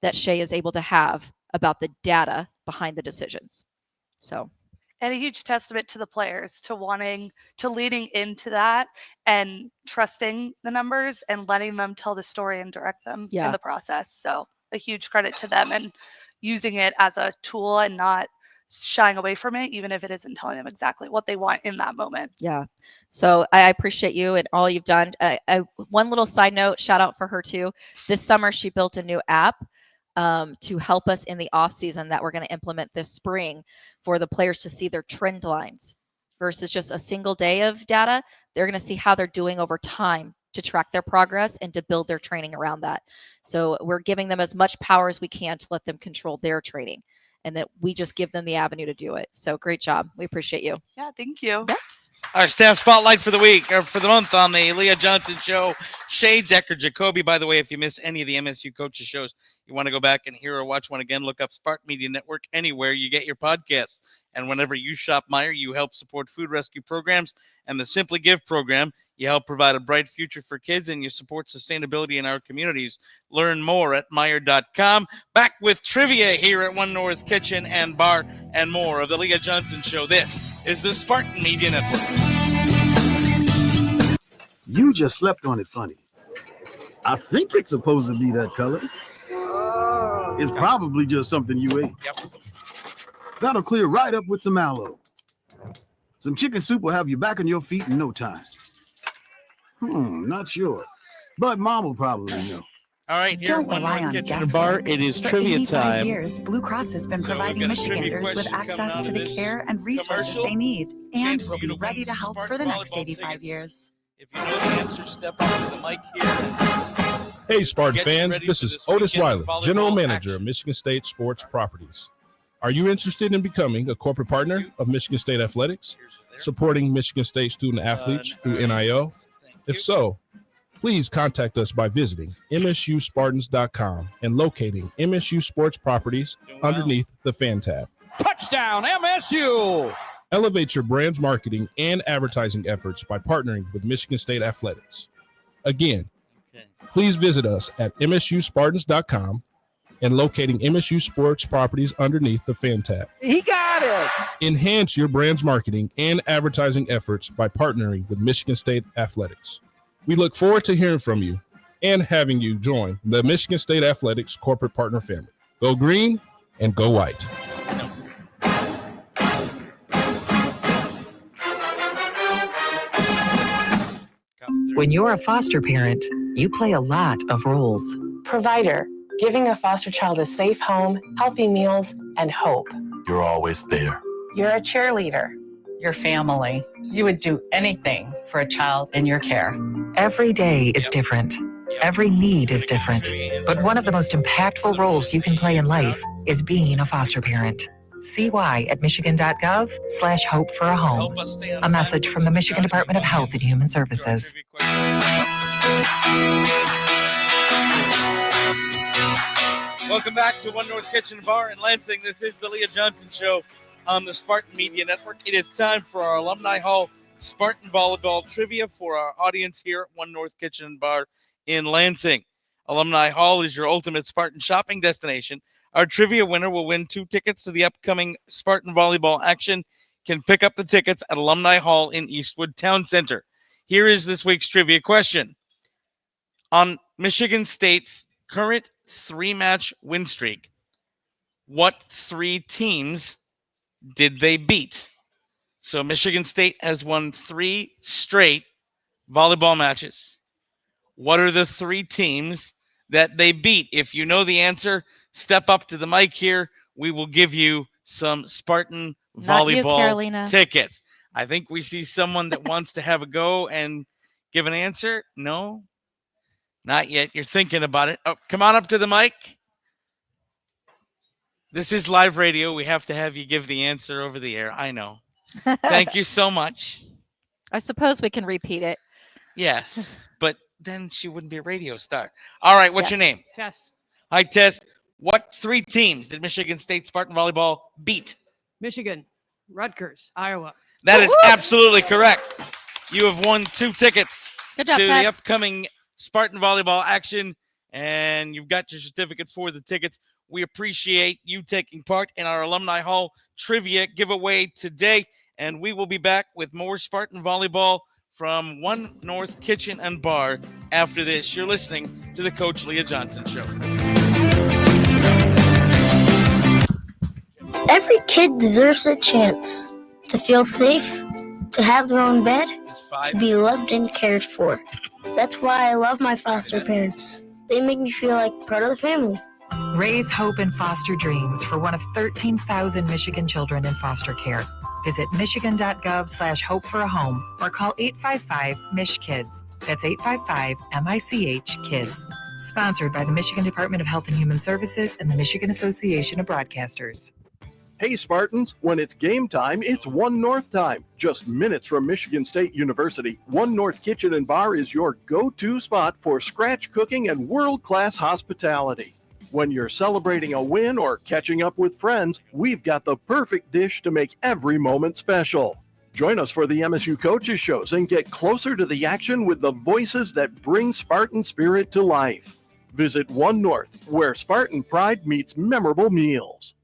that Shay is able to have about the data behind the decisions. So. And a huge testament to the players, to leaning into that and trusting the numbers and letting them tell the story and direct them in the process. So a huge credit to them, and using it as a tool and not shying away from it, even if it isn't telling them exactly what they want in that moment. Yeah. So I appreciate you and all you've done. One little side note, shout out for her too. This summer, she built a new app to help us in the off season that we're going to implement this spring for the players to see their trend lines versus just a single day of data. They're going to see how they're doing over time to track their progress and to build their training around that. So we're giving them as much power as we can to let them control their training, and that we just give them the avenue to do it. So great job. We appreciate you. Yeah, thank you. Yeah. Our staff spotlight for the week, or for the month, on the Leah Johnson Show. Shay Decker-Jacoby. By the way, if you miss any of the MSU coaches shows, you want to go back and hear or watch one again, look up Spark Media Network anywhere you get your podcasts. And whenever you shop Meijer, you help support food rescue programs and the Simply Give program. You help provide a bright future for kids, and you support sustainability in our communities. Learn more at Meijer.com. Back with trivia here at One North Kitchen and Bar and more of the Leah Johnson Show. This is the Spartan Media Network. You just slept on it funny. I think it's supposed to be that color. It's probably just something you ate. Yep. That'll clear right up with some aloe. Some chicken soup will have you back on your feet in no time. Not sure. But Mom will probably know. All right, here Don't at One rely North on Kitchen and guesswork. Bar, it is For trivia 85 time. years, Blue Cross has been So we've providing got a trivia Michiganders with question coming access out to of the this care and resources commercial. they need, and Chance will for you be to ready win to help Spartan for the next volleyball 85 tickets. years. If you know the answer, step up to the mic here. Hey, Spartan Get you fans, ready this for is this Otis weekend's Wiley, General volleyball Manager of Michigan State Sports Properties. Are you interested in becoming a corporate partner of Michigan State Athletics, supporting Michigan State student athletes through NIL? If so, please contact us by visiting msuspartans.com and locating MSU Sports Properties underneath the Fan tab. Touchdown, MSU! Elevate your brand's marketing and advertising efforts by partnering with Michigan State Athletics. Again, please visit us at msuspartans.com and locating MSU Sports Properties underneath the Fan tab. He got it! Enhance your brand's marketing and advertising efforts by partnering with Michigan State Athletics. We look forward to hearing from you and having you join the Michigan State Athletics corporate partner family. Go green and go white. When you're a foster parent, you play a lot of roles. Provider, giving a foster child a safe home, healthy meals, and hope. You're always there. You're a cheerleader. Your family. You would do anything for a child in your care. Every day is different. Every need is different. But one of the most impactful roles you can play in life is being a foster parent. See why at michigan.gov/hope for a home. A message from the Michigan Department of Health and Human Services. Welcome back to One North Kitchen Bar in Lansing. This is the Leah Johnson Show on the Spartan Media Network. It is time for our Alumni Hall Spartan Volleyball Trivia for our audience here at One North Kitchen Bar in Lansing. Alumni Hall is your ultimate Spartan shopping destination. Our trivia winner will win 2 tickets to the upcoming Spartan Volleyball action. Can pick up the tickets at Alumni Hall in Eastwood Town Center. Here is this week's trivia question. On Michigan State's current 3-match win streak, what 3 teams did they beat? So Michigan State has won 3 straight volleyball matches. What are the 3 teams that they beat? If you know the answer, step up to the mic here. We will give you some Spartan volleyball tickets. I think we see someone that wants to have a go and give an answer. No, not yet. You're thinking about it. Oh, come on up to the mic. This is live radio. We have to have you give the answer over the air. I know. Thank you so much. I suppose we can repeat it. Yes, but then she wouldn't be a radio star. All right, what's your name? Tess. Hi, Tess. What 3 teams did Michigan State Spartan Volleyball beat? Michigan, Rutgers, Iowa. That is absolutely correct. You have won 2 tickets Good job, to Tess. the upcoming Spartan Volleyball action, and you've got your certificate for the tickets. We appreciate you taking part in our Alumni Hall Trivia giveaway today, and we will be back with more Spartan Volleyball from One North Kitchen and Bar after this. You're listening to the Coach Leah Johnson Show. Every kid deserves a chance to feel safe, to have their own bed, to be loved and cared for. That's why I love my foster parents. They make me feel like part of the family. Raise hope and foster dreams for one of 13,000 Michigan children in foster care. Visit michigan.gov/hope for a home or call 855-MICH-KIDS. That's 855-MICH-KIDS. Sponsored by the Michigan Department of Health and Human Services and the Michigan Association of Broadcasters. Hey Spartans, when it's game time, it's One North time. Just minutes from Michigan State University, One North Kitchen and Bar is your go-to spot for scratch cooking and world-class hospitality. When you're celebrating a win or catching up with friends, we've got the perfect dish to make every moment special. Join us for the MSU Coaches Shows and get closer to the action with the voices that bring Spartan spirit to life. Visit One North, where Spartan pride meets memorable meals.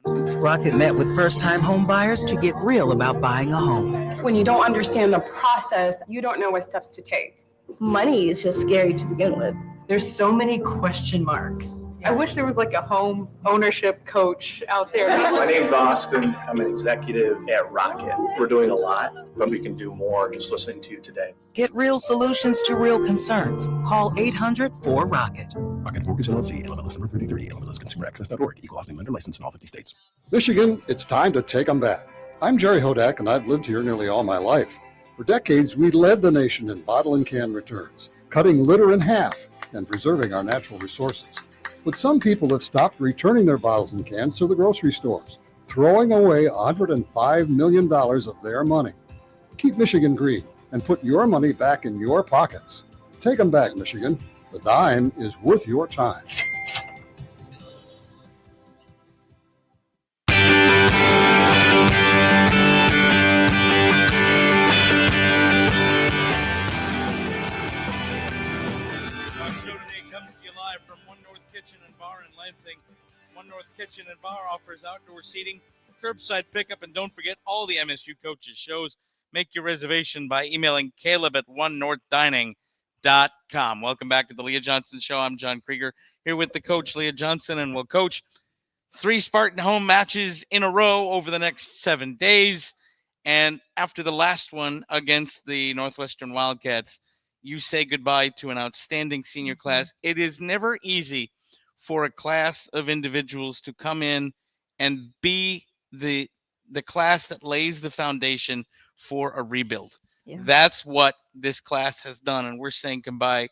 Rocket met with first-time home buyers to get real about buying a home. When you don't understand the process, you don't know what steps to take. Money is just scary to begin with. There's so many question marks. I wish there was like a home ownership coach out there. My name's Austin. I'm an executive at Rocket. We're doing a lot, but we can do more just listening to you today. Get real solutions to real concerns. Call 800-4ROCKET. Rocket Mortgage LLC, NMLS number 3030, NMLSconsumeraccess.org, equal housing lender licensed in all 50 states. Michigan, it's time to take them back. I'm Jerry Hodak, and I've lived here nearly all my life. For decades, we led the nation in bottle and can returns, cutting litter in half and preserving our natural resources. But some people have stopped returning their bottles and cans to the grocery stores, throwing away $105 million of their money. Keep Michigan green and put your money back in your pockets. Take them back, Michigan. The dime is worth your time. One North Kitchen and Bar offers outdoor seating, curbside pickup, and don't forget all the MSU coaches shows. Make your reservation by emailing Caleb at onenorthdining.com. Welcome back to the Leah Johnson Show. I'm John Krieger here with the coach, Leah Johnson, and we'll coach 3 Spartan home matches in a row over the next 7 days. And after the last one against the Northwestern Wildcats, you say goodbye to an outstanding senior class. It is never easy for a class of individuals to come in and be the class that lays the foundation for a rebuild. Yeah. That's what this class has done, and we're saying goodbye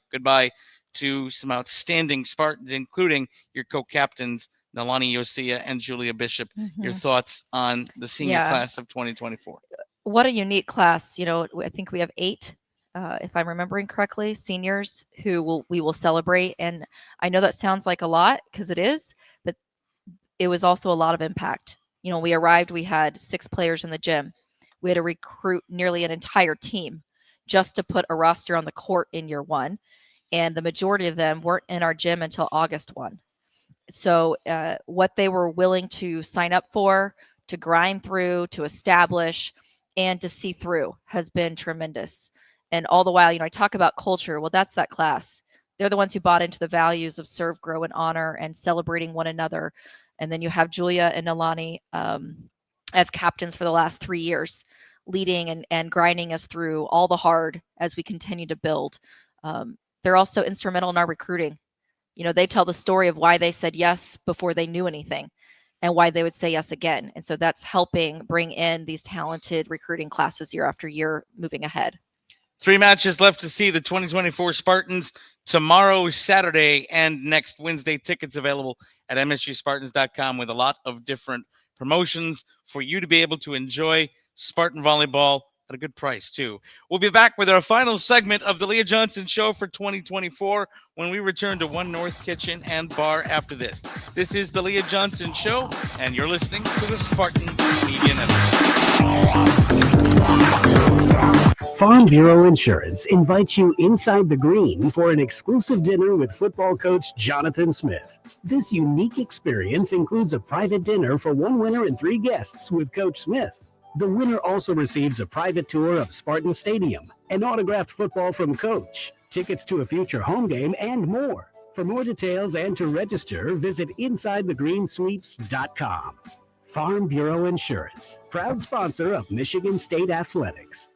to some outstanding Spartans, including your co-captains, Nalani Yosia and Julia Bishop. Your thoughts on the senior class of 2024? What a unique class. You know, I think we have 8 if I'm remembering correctly, seniors who we will celebrate. And I know that sounds like a lot because it is, but it was also a lot of impact. You know, we arrived, we had 6 players in the gym. We had to recruit nearly an entire team just to put a roster on the court in year 1. And the majority of them weren't in our gym until August 1. So what they were willing to sign up for, to grind through, to establish, and to see through has been tremendous. And all the while, you know, I talk about culture. Well, that's that class. They're the ones who bought into the values of serve, grow, and honor and celebrating one another. And then you have Julia and Nalani as captains for the last 3 years, leading and grinding us through all the hard as we continue to build. They're also instrumental in our recruiting. You know, they tell the story of why they said yes before they knew anything and why they would say yes again. And so that's helping bring in these talented recruiting classes year after year moving ahead. 3 matches left to see the 2024 Spartans tomorrow, Saturday, and next Wednesday. Tickets available at msuspartans.com with a lot of different promotions for you to be able to enjoy Spartan volleyball at a good price, too. We'll be back with our final segment of the Leah Johnson Show for 2024 when we return to One North Kitchen and Bar after this. This is the Leah Johnson Show, and you're listening to the Spartan Media Network. Farm Bureau Insurance invites you inside the green for an exclusive dinner with football coach Jonathan Smith. This unique experience includes a private dinner for 1 winner and 3 guests with Coach Smith. The winner also receives a private tour of Spartan Stadium, an autographed football from Coach, tickets to a future home game, and more. For more details and to register, visit InsideTheGreenSweeps.com. Farm Bureau Insurance, proud sponsor of Michigan State Athletics.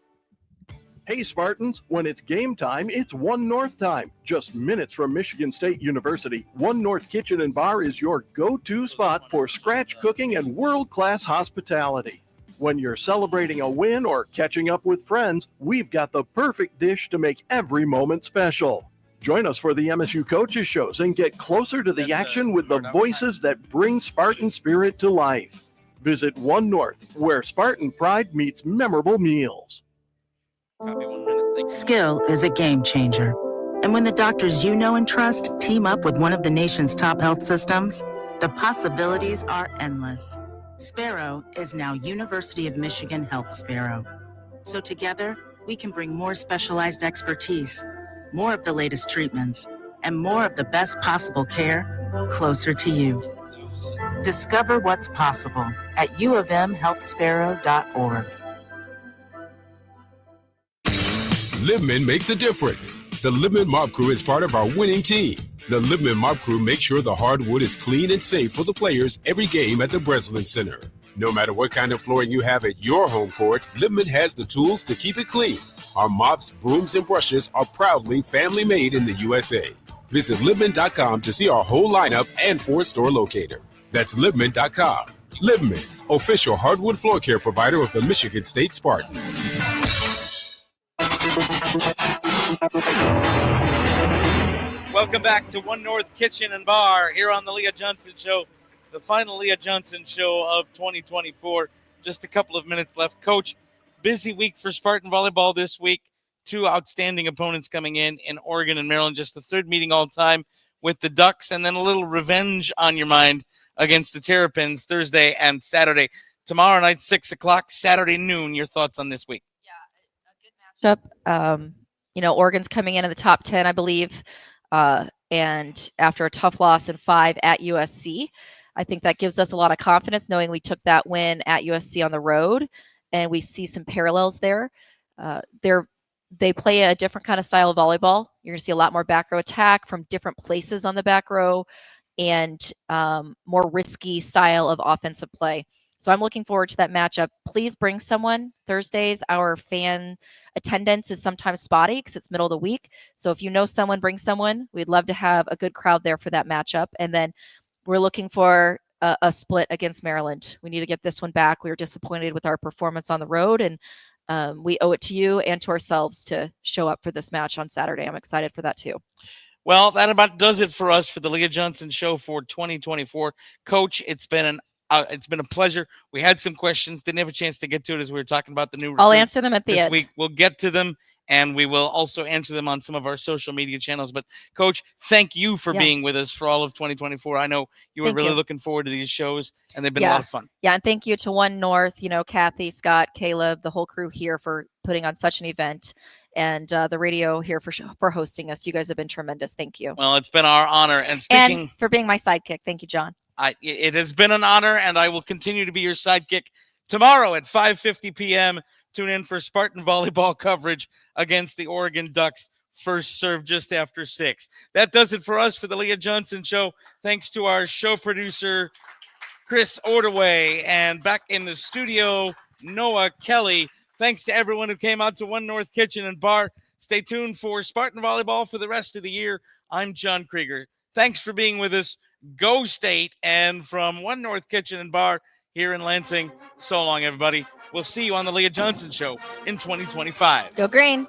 Hey Spartans, when it's game time, it's One North time. Just minutes from Michigan State University, One North Kitchen and Bar is your go-to spot for scratch cooking and world-class hospitality. When you're celebrating a win or catching up with friends, we've got the perfect dish to make every moment special. Join us for the MSU Coaches Shows and get closer to the action with the voices that bring Spartan spirit to life. Visit One North, where Spartan pride meets memorable meals. Skill is a game changer. And when the doctors you know and trust team up with one of the nation's top health systems, the possibilities are endless. Sparrow is now University of Michigan Health Sparrow. So together, we can bring more specialized expertise, more of the latest treatments, and more of the best possible care closer to you. Discover what's possible at uofmhealthsparrow.org. Libman makes a difference. The Libman Mop Crew is part of our winning team. The Libman Mop Crew makes sure the hardwood is clean and safe for the players every game at the Breslin Center. No matter what kind of flooring you have at your home court, Libman has the tools to keep it clean. Our mops, brooms, and brushes are proudly family made in the USA. Visit Libman.com to see our whole lineup and for a store locator. That's Libman.com. Libman, official hardwood floor care provider of the Michigan State Spartans. Welcome back to One North Kitchen and Bar here on the Leah Johnson Show, the final Leah Johnson Show of 2024. Just a couple of minutes left. Coach, busy week for Spartan volleyball this week. 2 outstanding opponents coming in Oregon and Maryland. Just the 3rd meeting all time with the Ducks, and then a little revenge on your mind against the Terrapins Thursday and Saturday. Tomorrow night, 6 o'clock, Saturday noon. Your thoughts on this week? Yeah, a good matchup. Oregon's coming in the top 10, I believe. And after a tough loss in 5 at USC, I think that gives us a lot of confidence knowing we took that win at USC on the road, and we see some parallels there. They play a different kind of style of volleyball. You're going to see a lot more back row attack from different places on the back row and more risky style of offensive play. So I'm looking forward to that matchup. Please bring someone. Thursdays, our fan attendance is sometimes spotty because it's middle of the week. So if you know someone, bring someone. We'd love to have a good crowd there for that matchup. And then we're looking for a split against Maryland. We need to get this one back. We were disappointed with our performance on the road, and we owe it to you and to ourselves to show up for this match on Saturday. I'm excited for that too. Well, that about does it for us for the Leah Johnson Show for 2024. Coach, it's been a pleasure. We had some questions, didn't have a chance to get to it as we were talking about the new recruits. I'll answer them at the end. Week. We'll get to them, and we will also answer them on some of our social media channels. But, Coach, thank you for being with us for all of 2024. I know you were really looking forward to these shows, and they've been a lot of fun. Yeah, and thank you to One North, Kathy, Scott, Caleb, the whole crew here for putting on such an event, and the radio here for hosting us. You guys have been tremendous. Thank you. Well, it's been our honor. And for being my sidekick. Thank you, John. It has been an honor, and I will continue to be your sidekick tomorrow at 5:50 p.m. Tune in for Spartan volleyball coverage against the Oregon Ducks. First serve just after 6. That does it for us for the Leah Johnson Show. Thanks to our show producer, Chris Ordaway, and back in the studio, Noah Kelly. Thanks to everyone who came out to One North Kitchen and Bar. Stay tuned for Spartan volleyball for the rest of the year. I'm John Krieger. Thanks for being with us. Go State. And from One North Kitchen and Bar here in Lansing, so long, everybody. We'll see you on the Leah Johnson Show in 2025. Go Green.